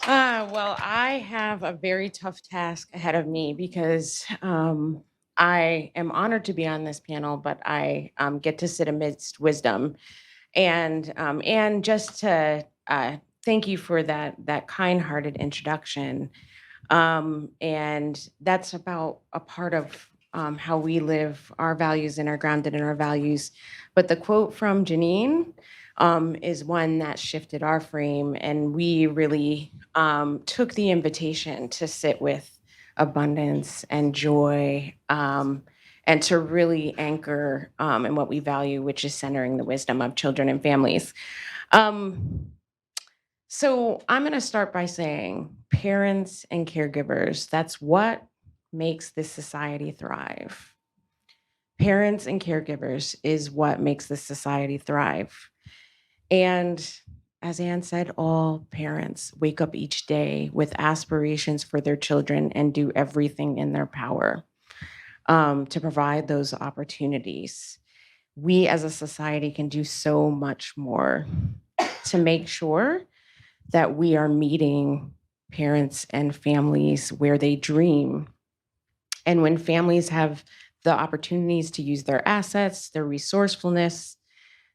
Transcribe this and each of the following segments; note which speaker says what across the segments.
Speaker 1: Well, I have a very tough task ahead of me because I am honored to be on this panel, but I get to sit amidst wisdom, and just to thank you for that kind-hearted introduction. And that's about a part of how we live our values and are grounded in our values. But the quote from Janine is one that shifted our frame, and we really took the invitation to sit with abundance and joy. And to really anchor in what we value, which is centering the wisdom of children and families. Um, so I'm going to start by saying parents and caregivers, that's what makes this society thrive. Parents and caregivers is what makes this society thrive. And as Anne said, all parents wake up each day with aspirations for their children and do everything in their power to provide those opportunities. We as a society can do so much more to make sure that we are meeting parents and families where they dream. And when families have the opportunities to use their assets, their resourcefulness,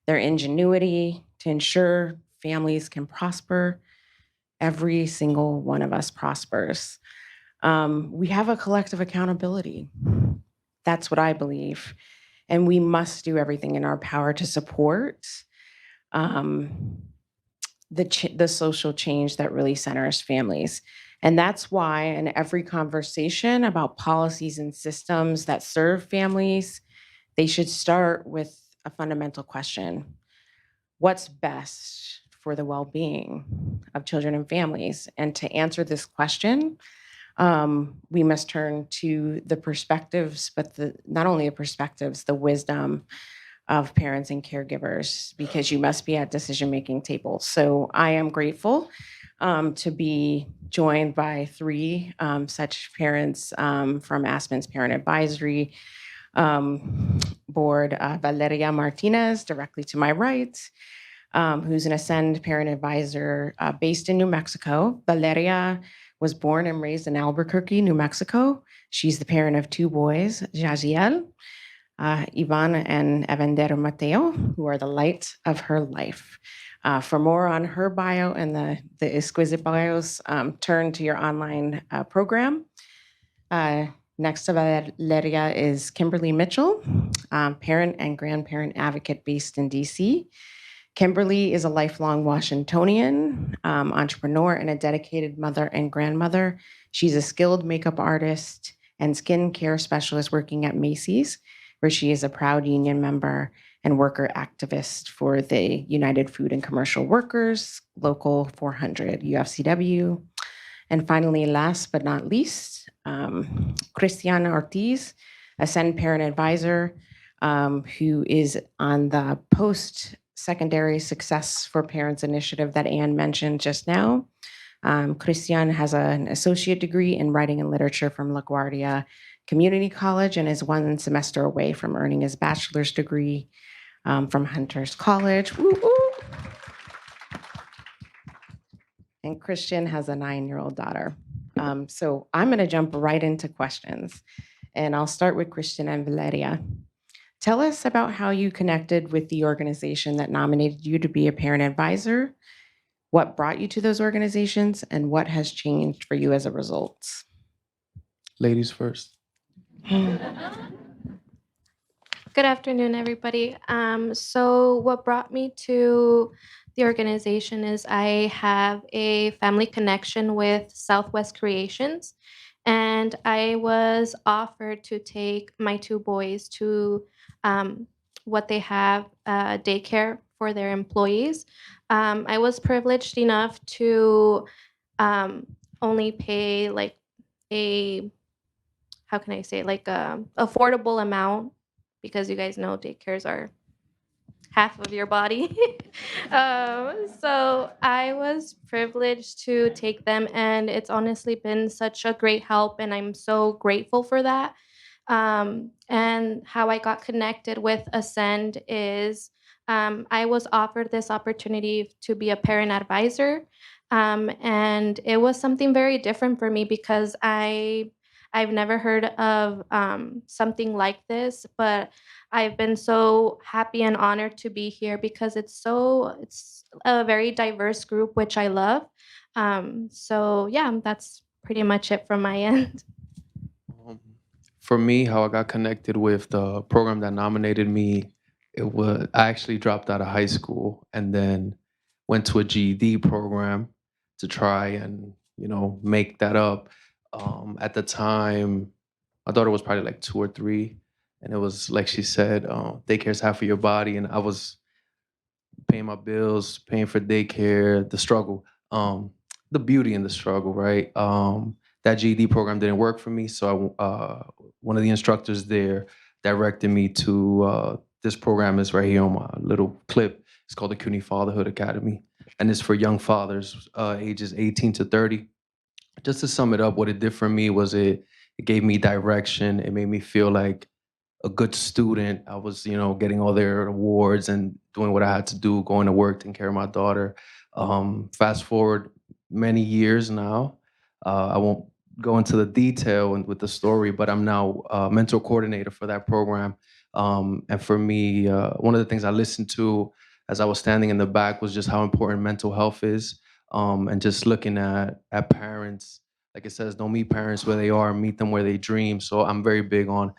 Speaker 1: their ingenuity to ensure families can prosper, every single one of us prospers. We have a collective accountability. That's what I believe. And we must do everything in our power to support um, the social change that really centers families. And that's why in every conversation about policies and systems that serve families, they should start with a fundamental question: what's best for the well-being of children and families? And to answer this question, we must turn to the perspectives, but not only the perspectives, the wisdom of parents and caregivers, because you must be at decision-making tables. So I am grateful to be joined by three such parents from Aspen's Parent Advisory Board. Valeria Martinez, directly to my right, who's an Ascend Parent Advisor based in New Mexico. Valeria was born and raised in Albuquerque, New Mexico. She's the parent of two boys, Jaziel, Ivan and Evandero Mateo, who are the light of her life. For more on her bio and the exquisite bios, turn to your online program. Next to Valeria is Kimberly Mitchell, parent and grandparent advocate based in DC. Kimberly is a lifelong Washingtonian, entrepreneur, and a dedicated mother and grandmother. She's a skilled makeup artist and skincare specialist working at Macy's, where she is a proud union member and worker activist for the United Food and Commercial Workers, Local 400, UFCW. And finally, last but not least, Cristiana Ortiz, Ascend Parent Advisor, who is on the post-secondary Success for Parents initiative that Anne mentioned just now. Cristian has an associate degree in writing and literature from LaGuardia Community College and is one semester away from earning his bachelor's degree from Hunter's College. Woo, woo. And Christian has a 9-year-old daughter. So I'm going to jump right into questions. And I'll start with Christian and Valeria. Tell us about how you connected with the organization that nominated you to be a parent advisor, what brought you to those organizations, and what has changed for you as a result.
Speaker 2: Ladies first.
Speaker 3: Good afternoon, everybody. So what brought me to the organization is I have a family connection with Southwest Creations, and I was offered to take my two boys to what they have daycare for their employees. I was privileged enough to only pay like a how can I say like a affordable amount because you guys know daycares are half of your body. So I was privileged to take them, and it's honestly been such a great help, and I'm so grateful for that. And how I got connected with Ascend is I was offered this opportunity to be a parent advisor. And it was something very different for me because I've never heard of something like this, but I've been so happy and honored to be here because it's a very diverse group, which I love. So yeah, that's pretty much it from my end.
Speaker 2: Um, for me, how I got connected with the program that nominated me, it was I actually dropped out of high school and then went to a GED program to try and make that up. At the time, my daughter was probably like 2 or 3, and it was like she said, "Daycare is half of your body," and I was paying my bills, paying for daycare, the struggle, the beauty in the struggle, right? That GED program didn't work for me, so one of the instructors there directed me to this program is right here on my little clip. It's called the CUNY Fatherhood Academy, and it's for young fathers ages 18 to 30. Just to sum it up, what it did for me was it gave me direction. It made me feel like a good student. I was, getting all their awards and doing what I had to do, going to work, taking care of my daughter. Fast forward many years now. I won't go into the detail with the story, but I'm now mentor coordinator for that program. And for me, one of the things I listened to as I was standing in the back was just how important mental health is, and just looking at parents. Like it says, don't meet parents where they are, meet them where they dream. So I'm very big on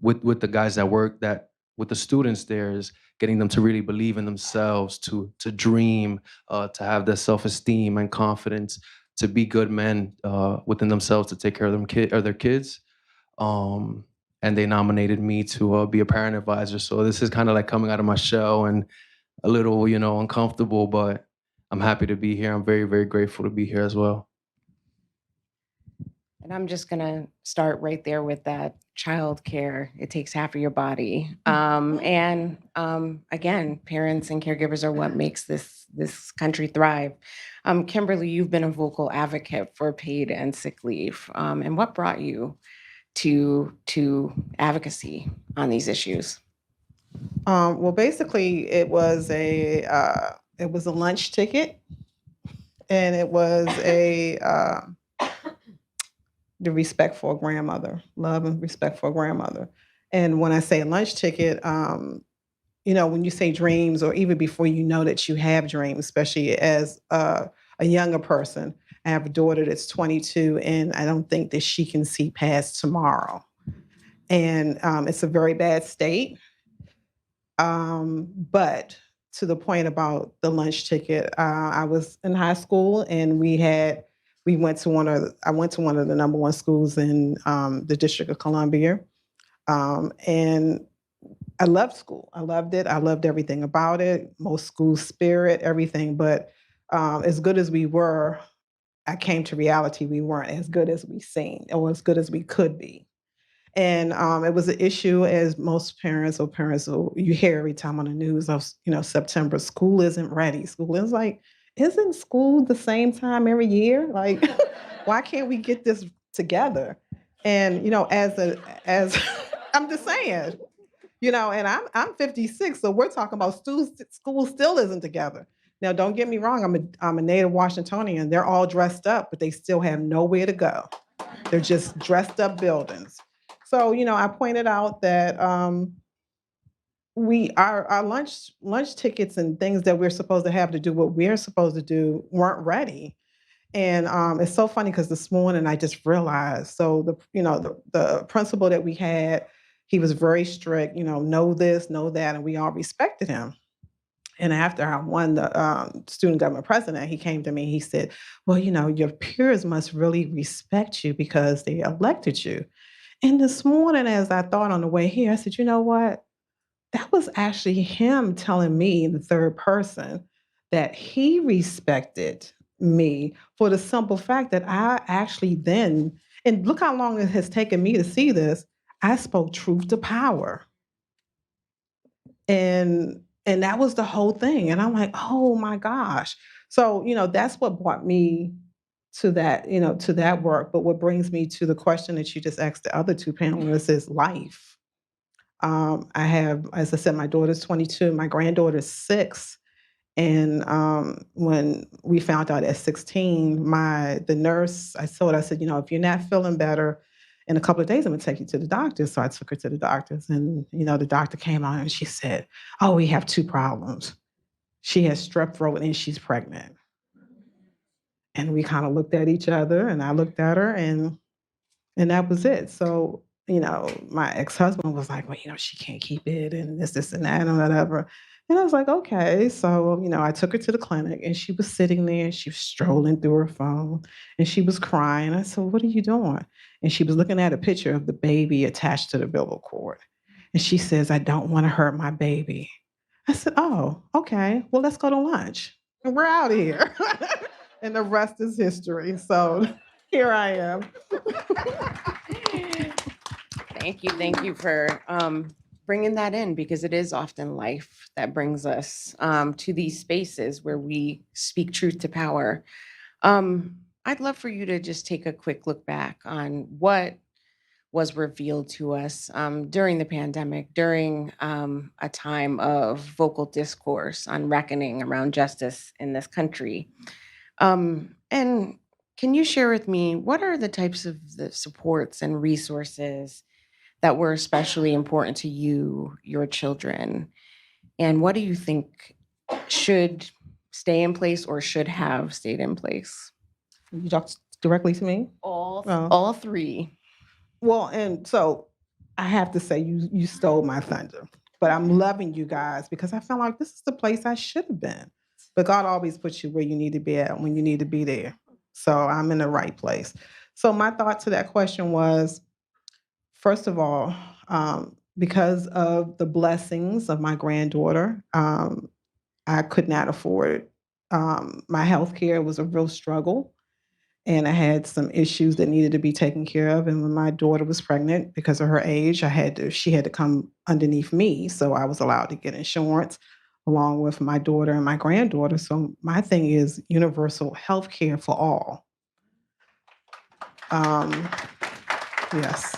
Speaker 2: with the guys that work that with the students there is getting them to really believe in themselves, to dream, to have their self-esteem and confidence, to be good men within themselves, to take care of their kids. Um, and they nominated me to be a parent advisor. So this is kind of like coming out of my shell and a little, uncomfortable, but I'm happy to be here. I'm very, very grateful to be here as well.
Speaker 1: And I'm just gonna start right there with that child care. It takes half of your body. And again, parents and caregivers are what makes this country thrive. Kimberly, you've been a vocal advocate for paid and sick leave. And what brought you to advocacy on these issues?
Speaker 4: Well, basically, it was a lunch ticket, and it was a the respect for a grandmother, love and respect for a grandmother. And when I say a lunch ticket, when you say dreams, or even before you know that you have dreams, especially as a younger person, I have a daughter that's 22, and I don't think that she can see past tomorrow. And it's a very bad state. But to the point about the lunch ticket, I was in high school, and we went to I went to one of the number one schools in the District of Columbia, and I loved school. I loved it. I loved everything about it. Most school spirit, everything. But as good as we were, I came to reality we weren't as good as we seemed, or as good as we could be. And it was an issue, as most parents will, you hear every time on the news of, September, school isn't ready. School is like, isn't school the same time every year? Like, why can't we get this together? And, as I'm just saying, and I'm 56, so we're talking about school still isn't together. Now, don't get me wrong, I'm a native Washingtonian. They're all dressed up, but they still have nowhere to go. They're just dressed up buildings. So, I pointed out that our lunch tickets and things that we're supposed to have to do what we're supposed to do weren't ready. And it's so funny because this morning I just realized. So the principal that we had, he was very strict. Know this, know that, and we all respected him. And after I won the student government president, he came to me. He said, "Well, your peers must really respect you because they elected you." And this morning, as I thought on the way here, I said, "You know what? That was actually him telling me in the third person that he respected me for the simple fact that I actually then, and look how long it has taken me to see this, I spoke truth to power." And that was the whole thing. And I'm like, oh my gosh. So, that's what brought me to that work. But what brings me to the question that you just asked the other two panelists is life. I have, as I said, my daughter's 22, my granddaughter's 6. And when we found out at 16, the nurse, I said, if you're not feeling better, in a couple of days, I'm gonna take you to the doctor. So I took her to the doctors, and the doctor came out and she said, "Oh, we have two problems. She has strep throat and she's pregnant." And we kind of looked at each other, and I looked at her, and that was it. So, my ex-husband was like, "Well, she can't keep it and this, and that, and whatever." And I was like, okay. So, I took her to the clinic, and she was sitting there, and she was strolling through her phone, and she was crying. I said, "What are you doing?" And she was looking at a picture of the baby attached to the umbilical cord. And she says, "I don't want to hurt my baby." I said, "Oh, okay. Well, let's go to lunch." And we're out of here. And the rest is history. So here I am.
Speaker 1: Thank you for bringing that in, because it is often life that brings us to these spaces where we speak truth to power. I'd love for you to just take a quick look back on what was revealed to us during the pandemic, during a time of vocal discourse on reckoning around justice in this country. And can you share with me what are the types of the supports and resources that were especially important to you, your children? And what do you think should stay in place or should have stayed in place?
Speaker 4: You talked directly to me? Oh.
Speaker 1: All three.
Speaker 4: Well, and so I have to say you stole my thunder. But I'm loving you guys because I felt like this is the place I should have been. But God always puts you where you need to be at when you need to be there. So I'm in the right place. So my thought to that question was, first of all, because of the blessings of my granddaughter, I could not afford my health care was a real struggle. And I had some issues that needed to be taken care of. And when my daughter was pregnant, because of her age, she had to come underneath me. So I was allowed to get insurance along with my daughter and my granddaughter. So my thing is universal health care for all. Um, yes.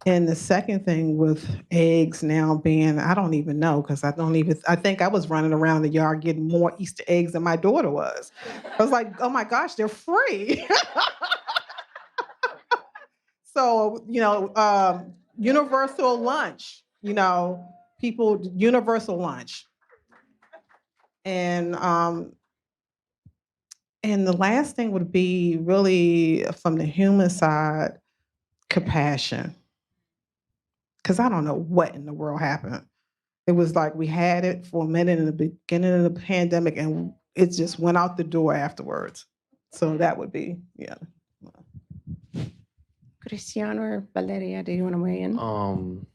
Speaker 4: And the second thing with eggs now being, I don't even know, because I think I was running around the yard getting more Easter eggs than my daughter was. I was like, oh my gosh, they're free. So, universal lunch, universal lunch. And the last thing would be really from the human side, compassion. Because I don't know what in the world happened. It was like we had it for a minute in the beginning of the pandemic, and it just went out the door afterwards. So that would be, yeah.
Speaker 1: Cristiano or Valeria, do you want to weigh in?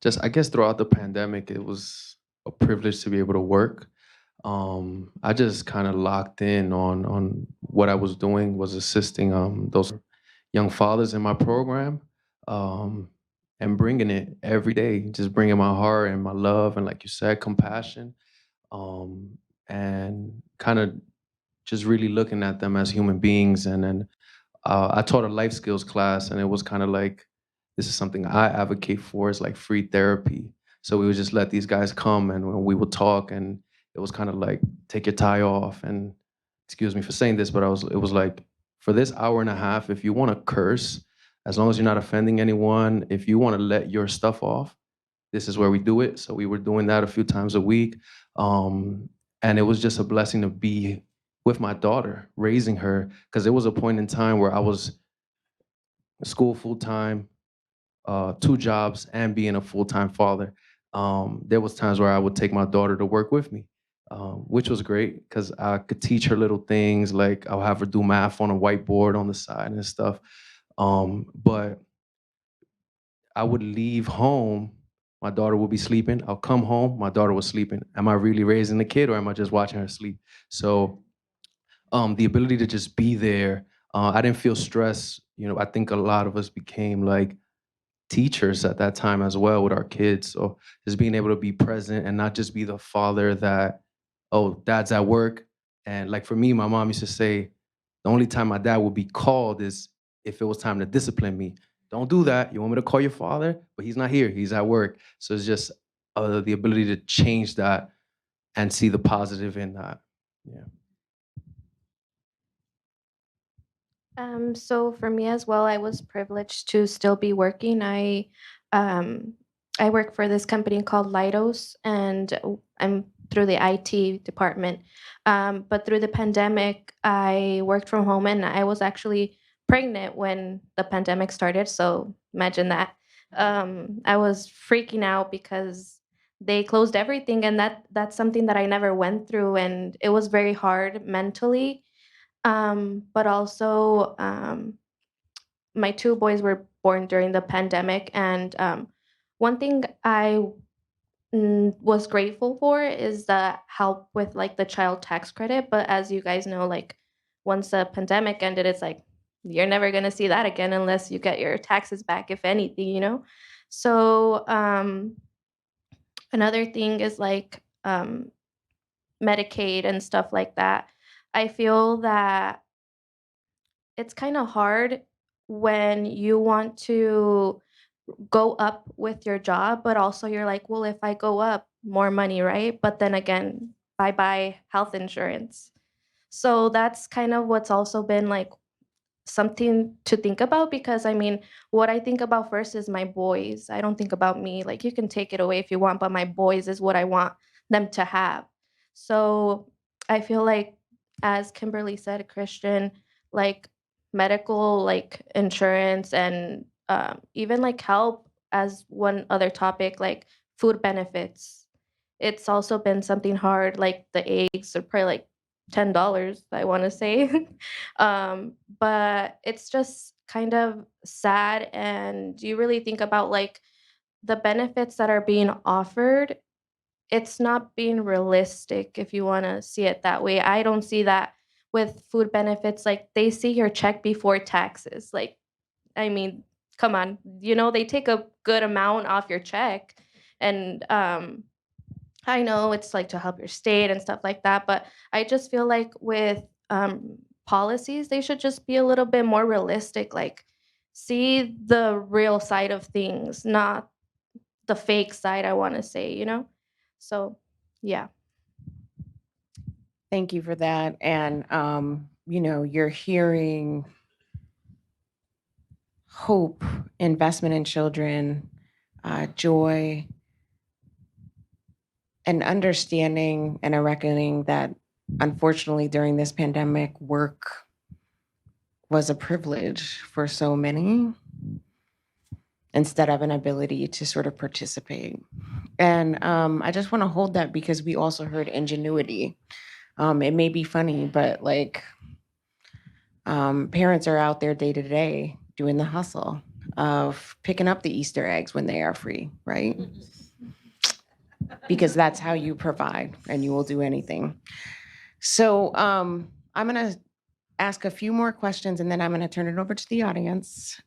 Speaker 2: Just I guess throughout the pandemic, it was a privilege to be able to work. I just kind of locked in on what I was doing was assisting those young fathers in my program, um, and bringing it every day, just bringing my heart and my love and, like you said, compassion, um, and kind of just really looking at them as human beings. And then I taught a life skills class, and it was kind of like, this is something I advocate for, is like free therapy. So we would just let these guys come, and we would talk, and it was kind of like, take your tie off. And excuse me for saying this, but it was like, for this hour and a half, if you want to curse, as long as you're not offending anyone, if you want to let your stuff off, this is where we do it. So we were doing that a few times a week. Um, and it was just a blessing to be with my daughter, raising her, because there was a point in time where I was in school full time, two jobs, and being a full time father. There was times where I would take my daughter to work with me, which was great because I could teach her little things, like I'll have her do math on a whiteboard on the side and stuff. But I would leave home, my daughter would be sleeping. I'll come home, my daughter was sleeping. Am I really raising the kid, or am I just watching her sleep? So the ability to just be there, I didn't feel stress. I think a lot of us became like teachers at that time as well with our kids. So just being able to be present and not just be the father that, oh, dad's at work. And like for me, my mom used to say, the only time my dad would be called is if it was time to discipline me. Don't do that. You want me to call your father? But he's not here. He's at work. So it's just the ability to change that and see the positive in that. Yeah.
Speaker 3: So for me as well, I was privileged to still be working. Um, I work for this company called Leidos, and I'm through the IT department. But through the pandemic, I worked from home, and I was actually pregnant when the pandemic started. So imagine that. I was freaking out because they closed everything, and that's something that I never went through, and it was very hard mentally, but also, my 2 boys were born during the pandemic, and, one thing I, was grateful for is the help with, like, the child tax credit, but as you guys know, like, once the pandemic ended, it's like, you're never gonna see that again unless you get your taxes back, if anything, you know? So, another thing is, like, Medicaid and stuff like that. I feel that it's kinda hard when you want to go up with your job, but also you're like, "Well, if I go up, more money, right?" But then again, bye-bye health insurance. So that's kind of what's also been, like, something to think about because, I mean, what I think about first is my boys. I don't think about me. Like, you can take it away if you want, but my boys is what I want them to have. So I feel like, as Kimberly said, Christian, like medical, like insurance, and even like help as one other topic, like food benefits. It's also been something hard. Like the eggs are probably like $10, I want to say. But it's just kind of sad. And you really think about like the benefits that are being offered, it's not being realistic if you want to see it that way. I don't see that with food benefits. Like they see your check before taxes. Like, I mean, come on, they take a good amount off your check. And I know it's like to help your state and stuff like that, but I just feel like with policies, they should just be a little bit more realistic. Like, see the real side of things, not the fake side, I want to say. So, yeah.
Speaker 1: Thank you for that. And, you're hearing hope, investment in children, joy, and understanding and a reckoning that unfortunately during this pandemic, work was a privilege for so many instead of an ability to sort of participate. And I just want to hold that because we also heard ingenuity. It may be funny, but like parents are out there day to day doing the hustle of picking up the Easter eggs when they are free, right? Because that's how you provide and you will do anything. So I'm going to ask a few more questions and then I'm going to turn it over to the audience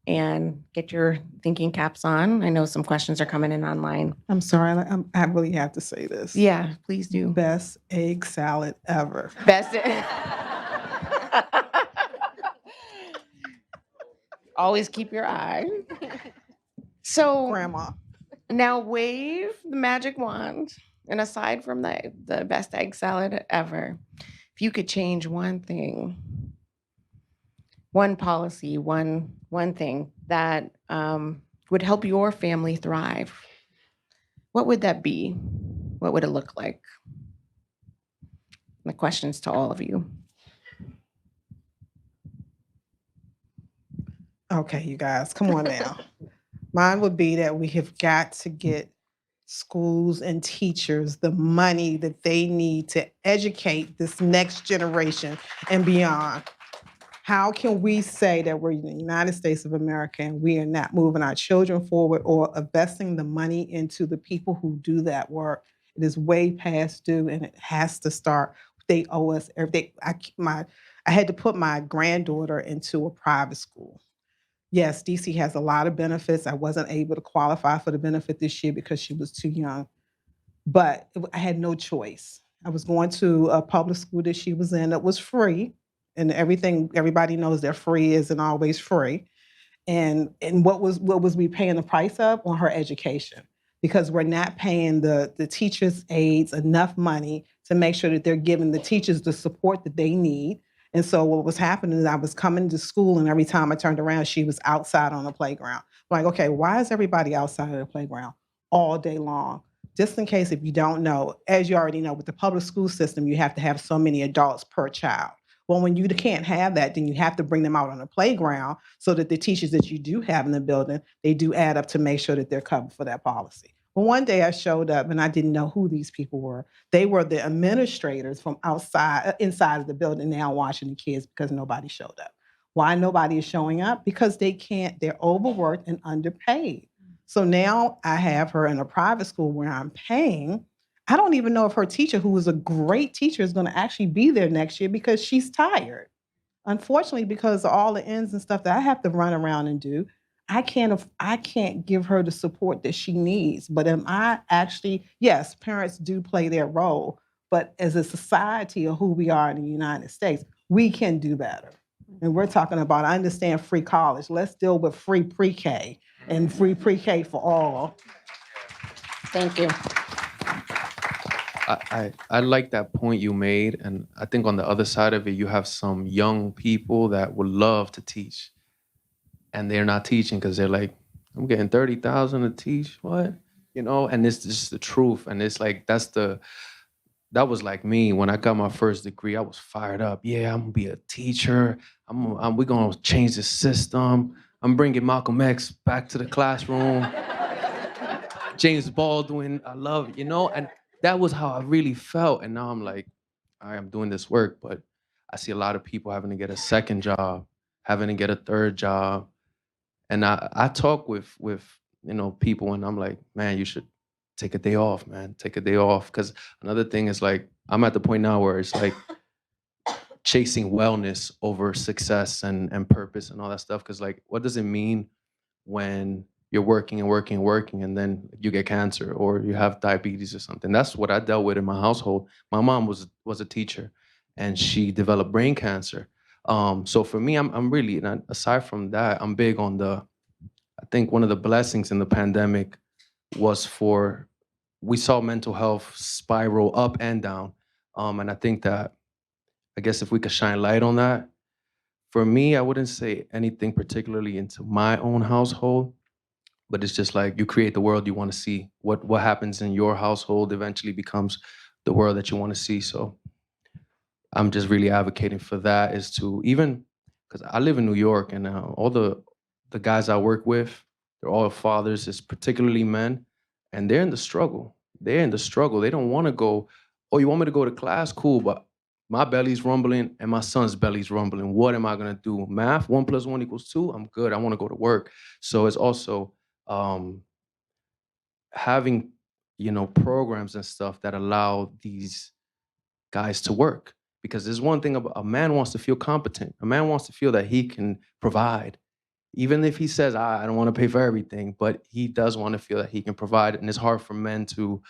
Speaker 1: and get your thinking caps on. I know some questions are coming in online.
Speaker 4: I'm sorry, I really have to say this.
Speaker 1: Yeah, please do.
Speaker 4: Best egg salad ever.
Speaker 1: Best. Always keep your eye. So
Speaker 4: Grandma.
Speaker 1: now wave the magic wand, and aside from the best egg salad ever, if you could change one thing, one policy, one thing that would help your family thrive, what would that be? What would it look like? My questions to all of you.
Speaker 4: Okay, you guys, come on now. Mine would be that we have got to get schools and teachers the money that they need to educate this next generation and beyond. How can we say that we're in the United States of America and we are not moving our children forward or investing the money into the people who do that work? It is way past due and it has to start. They owe us everything. I had to put my granddaughter into a private school. Yes, DC has a lot of benefits. I wasn't able to qualify for the benefit this year because she was too young, but I had no choice. I was going to a public school that she was in that was free, and everybody knows that free isn't always free. And what was we paying the price of on her education? because we're not paying the teachers' aides enough money to make sure that they're giving the teachers the support that they need. And so what was happening is I was coming to school, and every time I turned around, she was outside on the playground. I'm like, okay, why is everybody outside of the playground all day long? Just in case if you don't know, as you already know, with the public school system, you have to have so many adults per child. Well, when you can't have that, then you have to bring them out on the playground so that the teachers that you do have in the building, they do add up to make sure that they're covered for that policy. But one day I showed up and I didn't know who these people were. They were the administrators from inside of the building now watching the kids because nobody showed up. Why nobody is showing up? Because they can't, they're overworked and underpaid. So now I have her in a private school where I'm paying. I don't even know if her teacher, who is a great teacher, is going to actually be there next year because she's tired. Unfortunately, because of all the ends and stuff that I have to run around and do, I can't give her the support that she needs. But am I actually, yes, parents do play their role, but as a society of who we are in the United States, we can do better. And we're talking about, I understand free college. Let's deal with free pre-K and free pre-K for all.
Speaker 1: Thank you.
Speaker 2: I like that point you made, and I think on the other side of it, you have some young people that would love to teach, and they're not teaching because they're like, I'm getting 30,000 to teach, what? You know, and it's just the truth, and it's like that was like me when I got my first degree. I was fired up. Yeah, I'm gonna be a teacher. We're gonna change the system. I'm bringing Malcolm X back to the classroom. James Baldwin, I love it, you know, and that was how I really felt. And now I'm like, I am doing this work, but I see a lot of people having to get a second job, having to get a third job. And I talk with people, and I'm like, man, you should take a day off, man. Take a day off. Cause another thing is like, I'm at the point now where it's like chasing wellness over success and purpose and all that stuff. Cause like, what does it mean when you're working and working and working and then you get cancer or you have diabetes or something? That's what I dealt with in my household. My mom was a teacher and she developed brain cancer. So for me, I'm really, and aside from that, I'm big on I think one of the blessings in the pandemic was we saw mental health spiral up and down. And I think that, I guess if we could shine light on that, for me, I wouldn't say anything particularly into my own household, but it's just like you create the world you want to see. What happens in your household eventually becomes the world that you want to see. So I'm just really advocating for that, is to, even because I live in New York, and all the guys I work with, they're all fathers, it's particularly men, and they're in the struggle. They're in the struggle. They don't want to go, oh, you want me to go to class? Cool, but my belly's rumbling and my son's belly's rumbling. What am I gonna do? Math, 1 + 1 = 2? I'm good. I want to go to work. So it's also um, having, programs and stuff that allow these guys to work. Because there's one thing about, a man wants to feel competent. A man wants to feel that he can provide. Even if he says, I don't want to pay for everything, but he does want to feel that he can provide. And it's hard for men to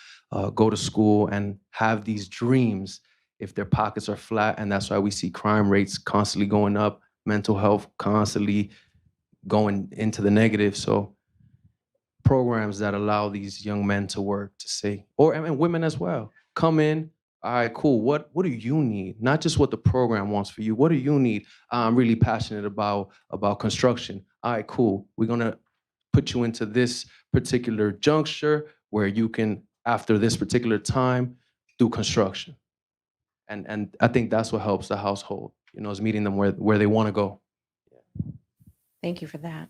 Speaker 2: go to school and have these dreams if their pockets are flat. And that's why we see crime rates constantly going up, mental health constantly going into the negative. So programs that allow these young men to work, to say, or and women as well, come in. All right, cool. What do you need? Not just what the program wants for you. What do you need? I'm really passionate about construction. All right, cool. We're gonna put you into this particular juncture where you can, after this particular time, do construction. And I think that's what helps the household. Is meeting them where they want to go.
Speaker 1: Thank you for that.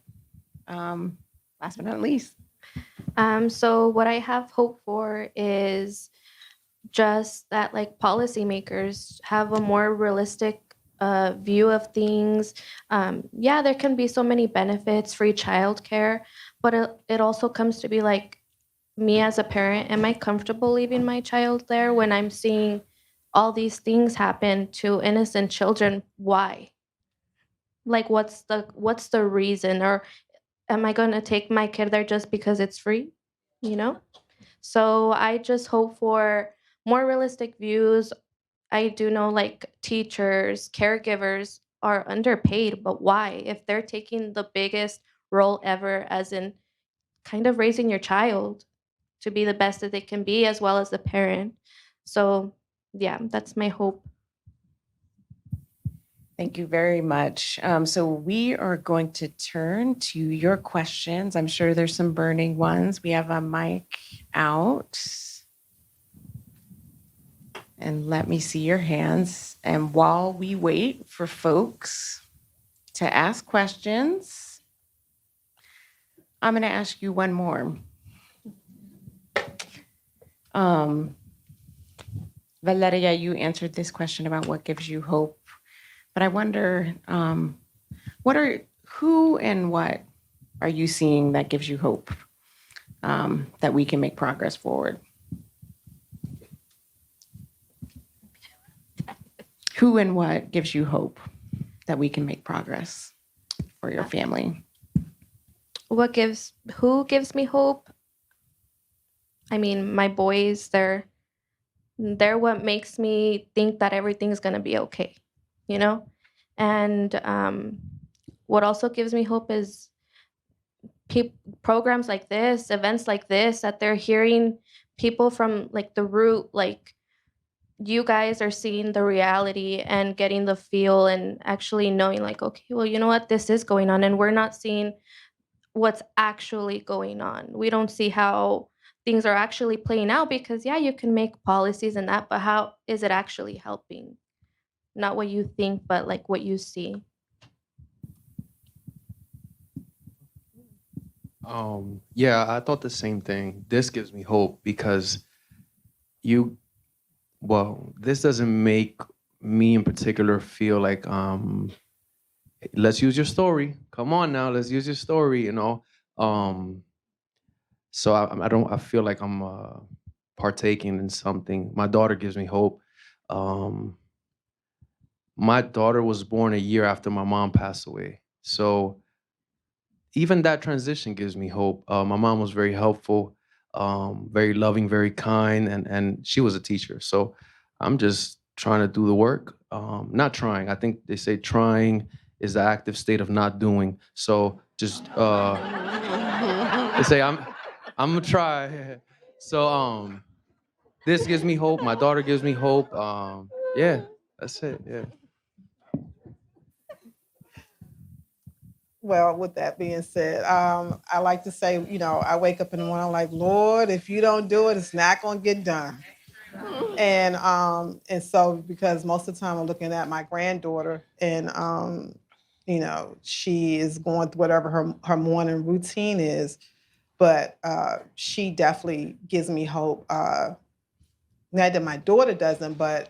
Speaker 1: Last but not least.
Speaker 3: So what I have hope for is just that like policymakers have a more realistic view of things. Yeah, there can be so many benefits, free childcare, but it also comes to be like, me as a parent, am I comfortable leaving my child there when I'm seeing all these things happen to innocent children? Why? Like, what's the reason? Or am I going to take my kid there just because it's free? You know? So I just hope for more realistic views. I do know like teachers, caregivers are underpaid, but why? If they're taking the biggest role ever, as in kind of raising your child, to be the best that they can be, as well as the parent. So yeah, that's my hope.
Speaker 1: Thank you very much. So we are going to turn to your questions. I'm sure there's some burning ones. We have a mic out. And let me see your hands. And while we wait for folks to ask questions, I'm going to ask you one more. Valeria, you answered this question about what gives you hope. But I wonder, who and what are you seeing that gives you hope that we can make progress forward? Who and what gives you hope that we can make progress for your family?
Speaker 3: Who gives me hope? I mean, my boys, they're what makes me think that everything's gonna be okay, you know? And what also gives me hope is programs like this, events like this, that they're hearing people from like the root, like you guys are seeing the reality and getting the feel and actually knowing like, okay, well, you know what, this is going on, and we're not seeing what's actually going on. We don't see how things are actually playing out, because yeah, you can make policies and that, but how is it actually helping? Not what you think, but like what you see.
Speaker 2: Yeah, I thought the same thing. This gives me hope because this doesn't make me in particular feel like, let's use your story. Come on now, let's use your story, you know. So I feel like I'm partaking in something. My daughter gives me hope. Um, my daughter was born a year after my mom passed away. So even that transition gives me hope. My mom was very helpful, very loving, very kind, and she was a teacher. So I'm just trying to do the work. Not trying. I think they say trying is the active state of not doing. So just they say I'm gonna try. So this gives me hope. My daughter gives me hope. Yeah, that's it. Yeah.
Speaker 4: Well, with that being said, I like to say, I wake up in the morning, I'm like, Lord, if you don't do it, it's not going to get done. And so because most of the time I'm looking at my granddaughter, and she is going through whatever her morning routine is, but she definitely gives me hope. Not that my daughter doesn't, but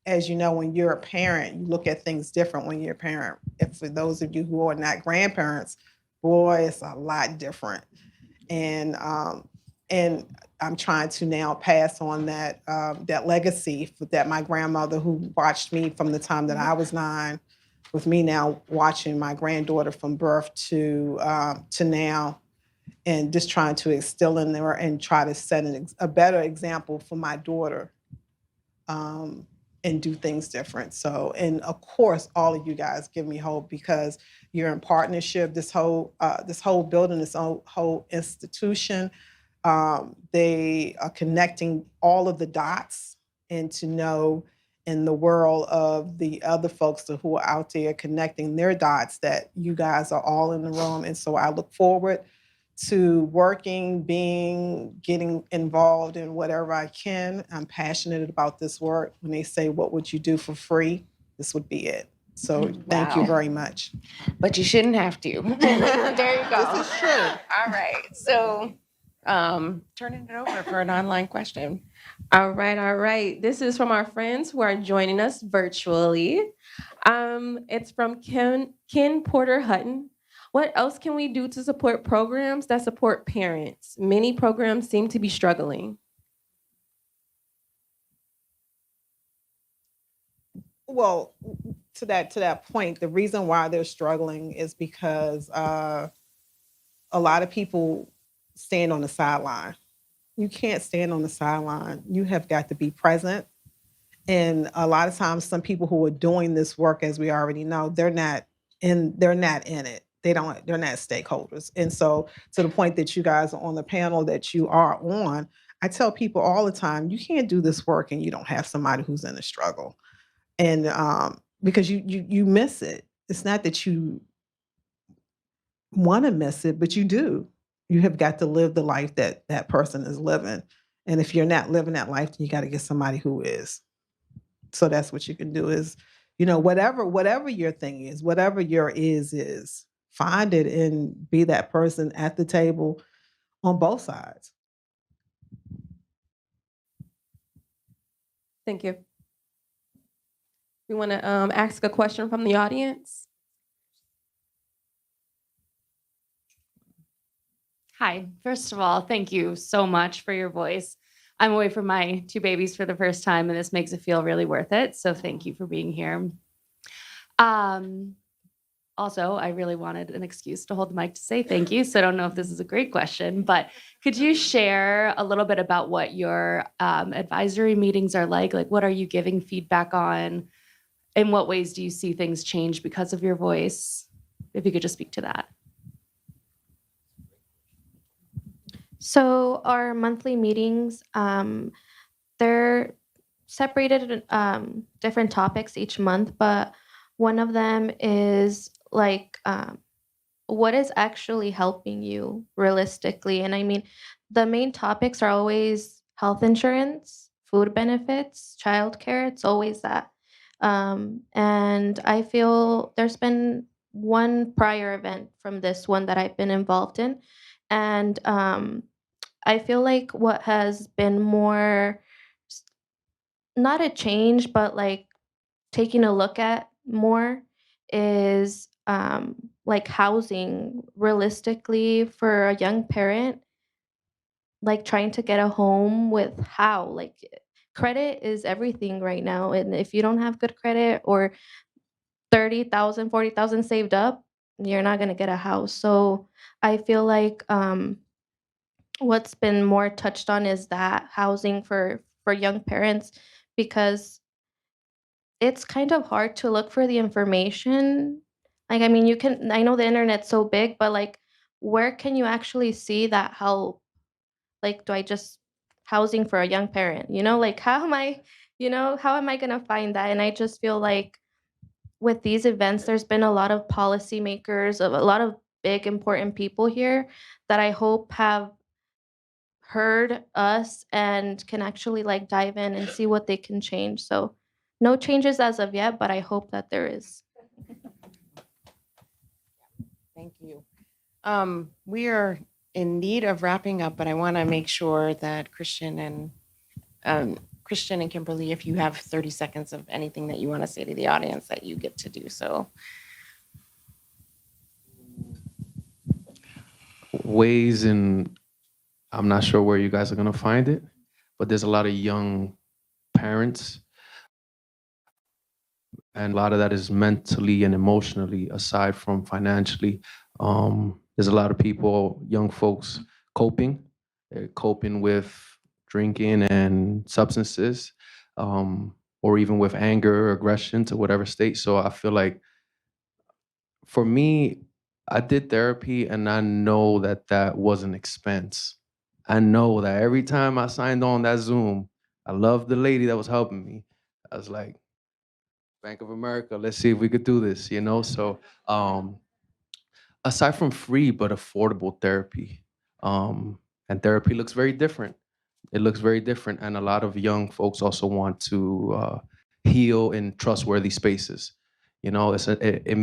Speaker 4: as you know, when you're a parent, you look at things different when you're a parent. If for those of you who are not grandparents, boy, it's a lot different. And I'm trying to now pass on that legacy that my grandmother, who watched me from the time that I was 9, with me now watching my granddaughter from birth to now, and just trying to instill in there and try to set a better example for my daughter, and do things different. So, and of course, all of you guys give me hope because you're in partnership. This whole building, this whole institution, they are connecting all of the dots, and to know in the world of the other folks who are out there connecting their dots, that you guys are all in the room. And so I look forward to working, getting involved in whatever I can. I'm passionate about this work. When they say, what would you do for free? This would be it. So thank you
Speaker 1: Wow.
Speaker 4: very much.
Speaker 1: But you shouldn't have to. There you go.
Speaker 4: This is true.
Speaker 1: All right. So turning it over for an online question.
Speaker 5: All right, all right. This is from our friends who are joining us virtually. It's from Ken Porter Hutton. What else can we do to support programs that support parents? Many programs seem to be struggling.
Speaker 4: Well, to that point, the reason why they're struggling is because a lot of people stand on the sideline. You can't stand on the sideline. You have got to be present. And a lot of times, some people who are doing this work, as we already know, they're not in it. they're not stakeholders. And so to the point that you guys are on the panel that you are on, I tell people all the time, you can't do this work and you don't have somebody who's in a struggle. And because you miss it. It's not that you want to miss it, but you do. You have got to live the life that that person is living. And if you're not living that life, then you got to get somebody who is. So that's what you can do is, whatever your thing is, whatever your is, find it and be that person at the table on both sides.
Speaker 5: Thank you. We want to ask a question from the audience.
Speaker 6: Hi. First of all, thank you so much for your voice. I'm away from my 2 babies for the first time, and this makes it feel really worth it. So thank you for being here. Also, I really wanted an excuse to hold the mic to say thank you. So I don't know if this is a great question, but could you share a little bit about what your advisory meetings are like? Like, what are you giving feedback on? In what ways do you see things change because of your voice? If you could just speak to that.
Speaker 3: So our monthly meetings, they're separated in different topics each month, but one of them is like what is actually helping you realistically. And I mean, the main topics are always health insurance, food benefits, childcare. It's always that. And I feel there's been one prior event from this one that I've been involved in. And I feel like what has been more, s- not a change, but like taking a look at more is like housing realistically for a young parent, like trying to get a home with how, like credit is everything right now. And if you don't have good credit or 30,000, 40,000 saved up, you're not going to get a house. So I feel like what's been more touched on is that housing for young parents because it's kind of hard to look for the information. Like, I mean, I know the internet's so big, but like, where can you actually see that help? Like, do I just housing for a young parent? Like, how am I going to find that? And I just feel like with these events, there's been a lot of policymakers, of a lot of big, important people here that I hope have heard us and can actually like dive in and see what they can change. So no changes as of yet, but I hope that there is.
Speaker 1: Thank you. We are in need of wrapping up, but I want to make sure that Christian and Kimberly, if you have 30 seconds of anything that you want to say to the audience, that you get to do so.
Speaker 2: Ways in, I'm not sure where you guys are going to find it, but there's a lot of young parents, and a lot of that is mentally and emotionally, aside from financially. There's a lot of people, young folks, coping. They're coping with drinking and substances, or even with anger or aggression to whatever state. So I feel like for me, I did therapy, and I know that that was an expense. I know that every time I signed on that Zoom, I loved the lady that was helping me. I was like, Bank of America, let's see if we could do this, you know? So aside from free but affordable therapy, and therapy looks very different. It looks very different. And a lot of young folks also want to heal in trustworthy spaces. You know, it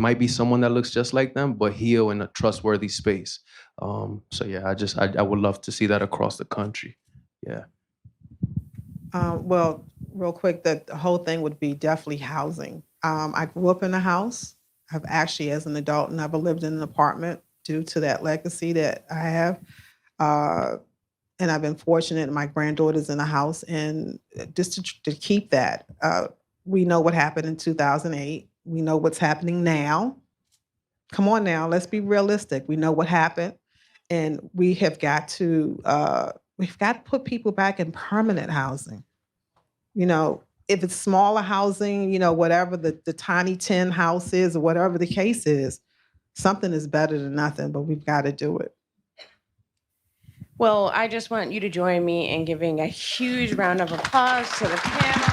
Speaker 2: might be someone that looks just like them, but heal in a trustworthy space. So yeah, I would love to see that across the country. Yeah.
Speaker 4: Well, real quick, the whole thing would be definitely housing. I grew up in a house. I've actually, as an adult, never lived in an apartment due to that legacy that I have. Uh, and I've been fortunate. My granddaughter's in a house, and just to keep that. We know what happened in 2008. We know what's happening now. Come on now, let's be realistic. We know what happened, and we've got to put people back in permanent housing. You know, if it's smaller housing, whatever the tiny tin house is or whatever the case is, something is better than nothing, but we've got to do it.
Speaker 1: Well, I just want you to join me in giving a huge round of applause to the panel.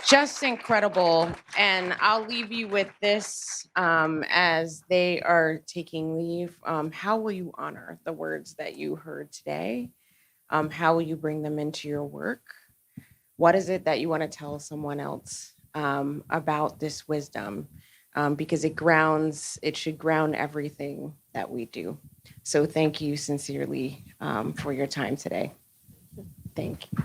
Speaker 1: Just incredible. And I'll leave you with this as they are taking leave. How will you honor the words that you heard today? How will you bring them into your work? What is it that you want to tell someone else about this wisdom? Because it should ground everything that we do. So thank you sincerely for your time today. Thank you.